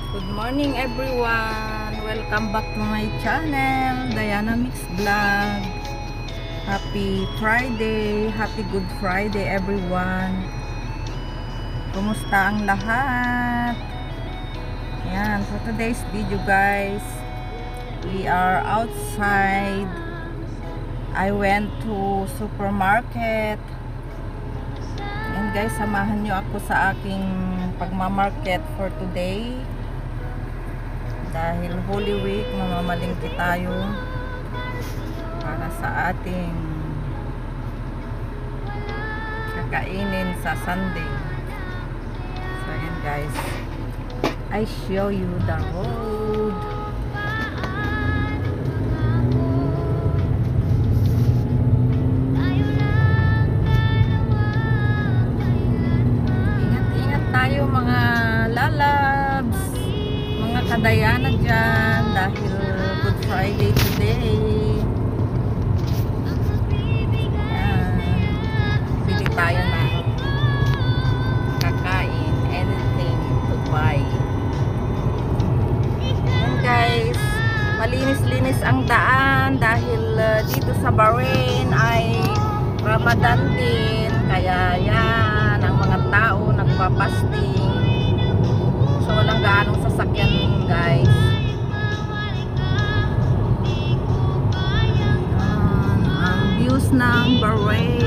Good morning everyone. Welcome back to my channel, Diana Mix Vlog. Happy Friday, happy Good Friday everyone. Kumusta ang lahat? Yan, for today's video guys, we are outside. I went to supermarket. Yan guys, samahan nyo ako sa aking pagmamarket for today. Dahil Holy Week, mamamalingki tayo para sa ating kakainin sa Sunday. So yan guys, I show you the road. Ingat-ingat tayo mga lalabs, mga kadayana dyan, dahil Good Friday today. Yan, bili tayo na kakain, anything to buy. Yan guys, malinis-linis ang daan dahil dito sa Bahrain ay Ramadan din, kaya yan ang mga tao nagpapasting. So walang gaanong sasakyan guys. Ang views ng Bahrain,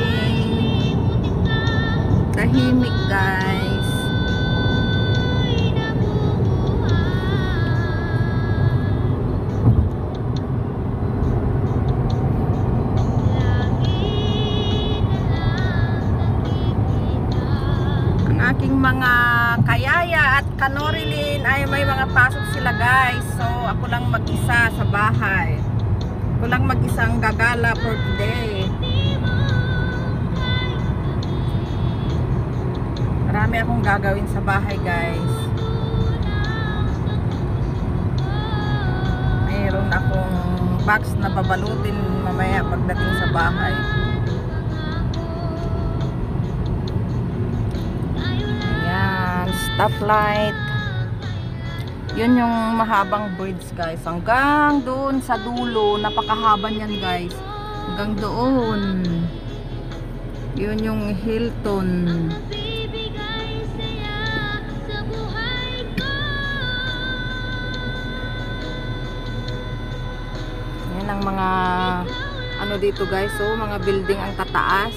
tahimik guys. Ang aking mga kayaya at kanorilin ay may mga pasok sila guys. So ako lang mag-isa sa bahay. Ako lang mag-isang gagala for today. Marami akong gagawin sa bahay guys. Mayroon akong box na babalutin mamaya pagdating sa bahay. Ayan, stoplight. Yun yung mahabang bridge guys. Hanggang doon sa dulo, napakahaba niyan guys. Hanggang doon. Yun yung Hilton. Yan ang mga ano dito guys. So mga building ang tataas.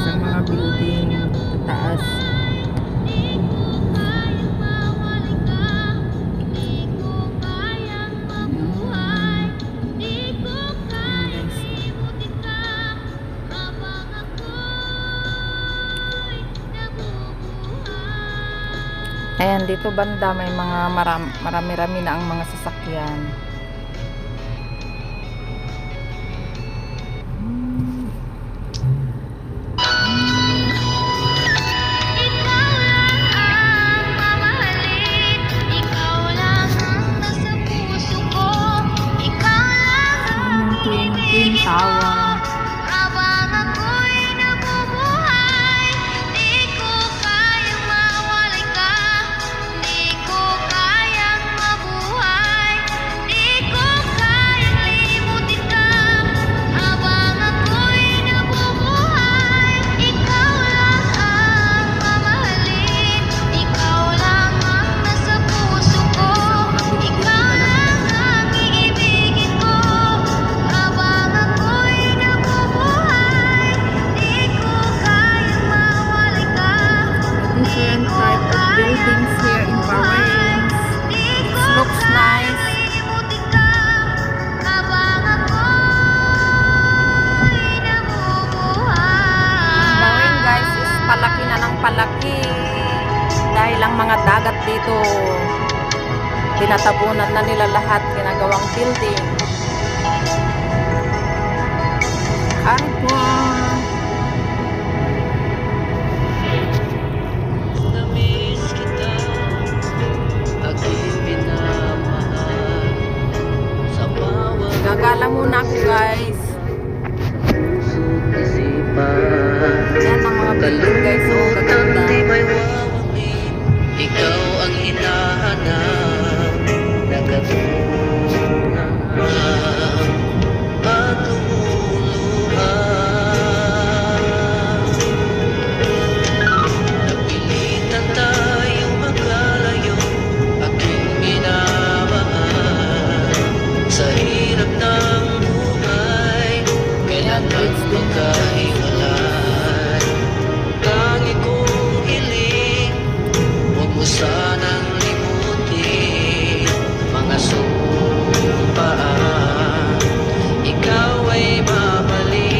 Sa mga building taas. Ayan, dito banda may mga marami-rami na ang mga sasakyan. Tawa. Habang ako'y nabubuhay, di ko kayang mawalay ka, di ko kayang mabuhay, di ko kayang limutin ka. Habang ako'y nabubuhay, ikaw lang ang mamahalin, ikaw lang ang nasa puso ko, ikaw lang ang iibigin ko. Habang ako'y nabubuhay, di ko kayang mawalay ka, Different type of buildings here in Bahrain. It looks nice. limutin ka. Habang ako'y nabubuhay. Bahrain guys is palaki na ng palaki. Dahil ang mga dagat dito, tinatabunan na nila lahat, ginagawang building. Arpon. Namiss kita, aking minamahal, sa bawat Gagala muna ako guys. isipan. Lights din na. magkahiwalay. Tangi kong hiling, huwag mo sanang limutin mga sumpaan, ikaw ay babalik.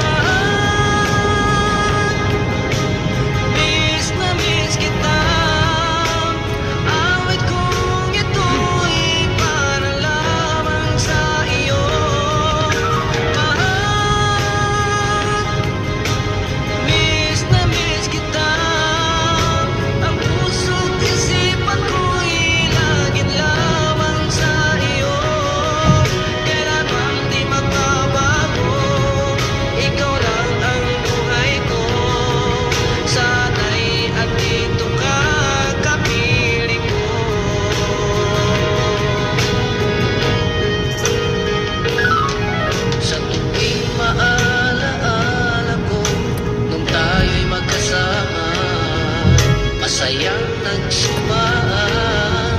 Mahal, miss na miss kita. Awit kong ito'y para lamang sa iyo. Mahal, miss na miss kita. Ang puso't isipan ko'y laging lamang sa iyo. Kailan bang di magbabago, ikaw lang ang buhay ko. Sana'y andito ka, kapiling ko. Sa tuwing maalaala ko nung tayo'y magkasama, masayang nagsumaan,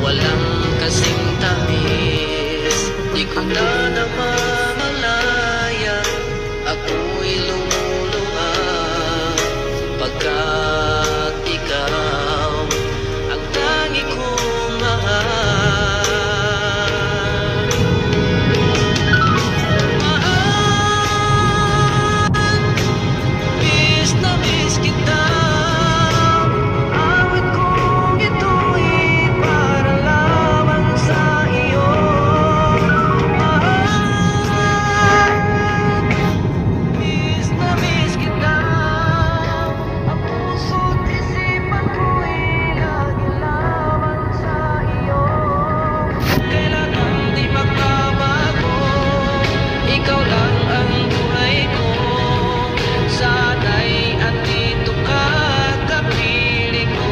walang kasing tamis. Di ko na namamalaya, ako'y lumuluha pagkat ikaw ang tangi kong mahal. Mahal, miss na miss kita. Awit kong ito'y para lamang sa iyo. Mahal, miss na miss kita. Ang puso't isipan ko'y lagi lamang sa iyo. Kailan ang di magbabago, ikaw lang ang buhay ko. Sana'y andito ka, kapiling ko.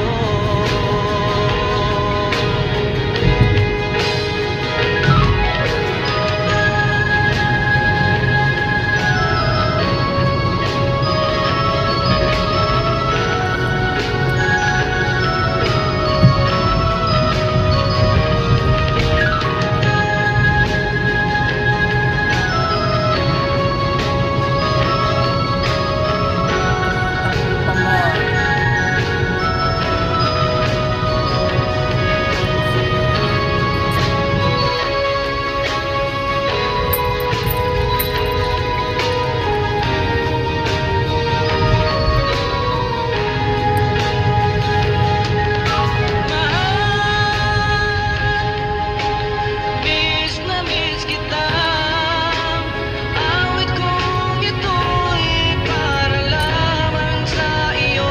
Miss na miss kita. Awit kong ito'y para lamang sa iyo.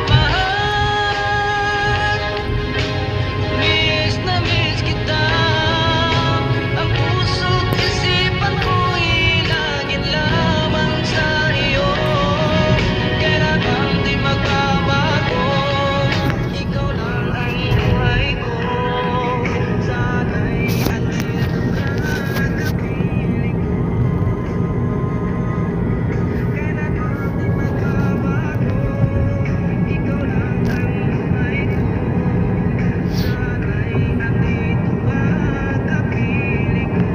Mahal, miss na miss kita. Ang puso't isipan ko'y laging lamang sa iyo. Kailan bang di magbabago, ikaw lang ang buhay ko. Sana'y andito ka, kapiling ko. Kailan bang di magbabago, ikaw lang ang buhay ko. Sana'y andito ka, kapiling ko.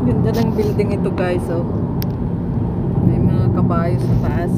Ganda ng building ito guys, oh. May mga kabayo sa taas.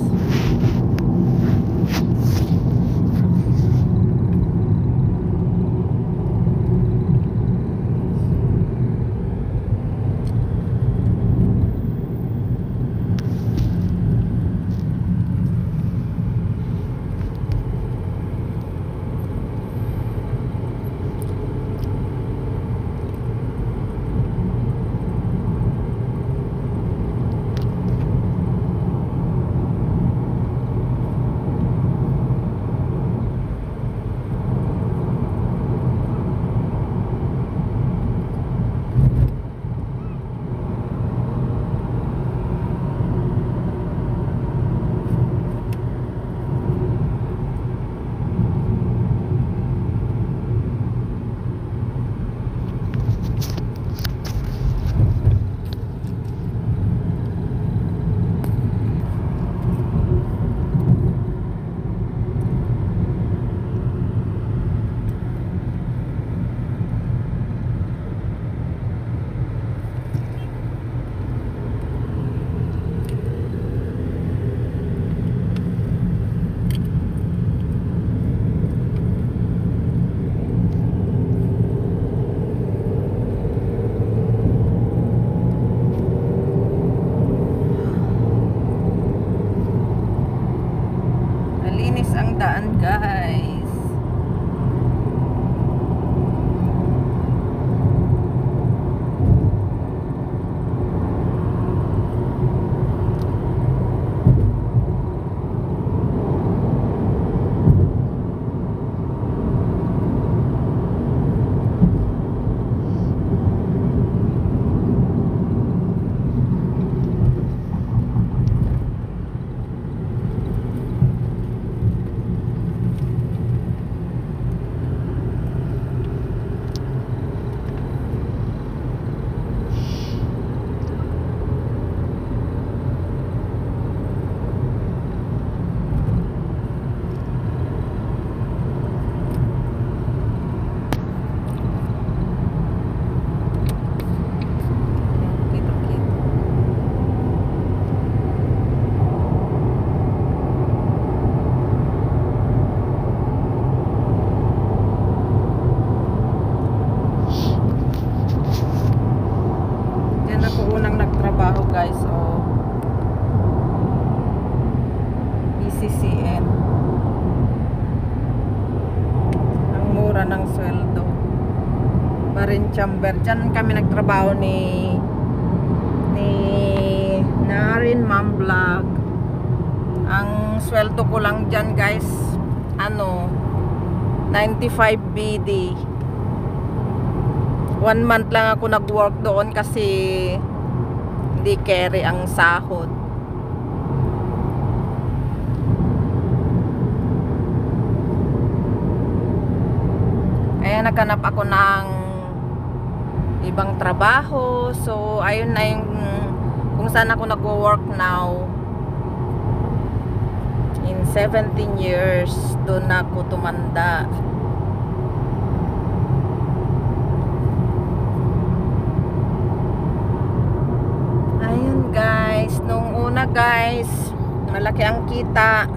malinis ang daan, guys. Guys, PCCN, ang mura ng sweldo. Marin Chamber, dyan kami nagtrabaho ni Narin Mom Vlog. Ang sweldo ko lang dyan, guys, 95 BD. 1 month lang ako nag-work doon kasi hindi carry ang sahod. Kaya naghanap ako ng ibang trabaho. So ayun na yung kung saan ako nag-work now. In 17 years doon ako tumanda. Guys, nung una, guys, malaki ang kita.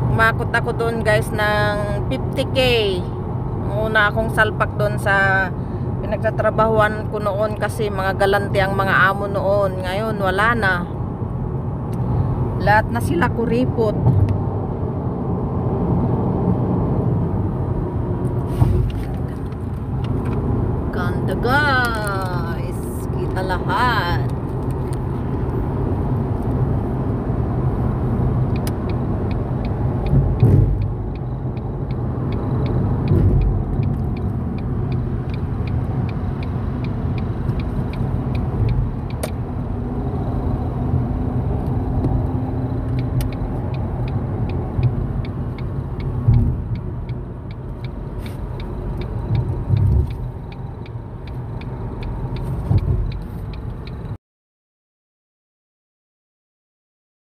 Umakot ako doon, guys, ng 50K. Nung una akong salpak doon sa pinagtatrabahuan ko noon kasi mga galante ang mga amo noon. Ngayon wala na, lahat na sila kuripot. Ganda, guys, kita lahat.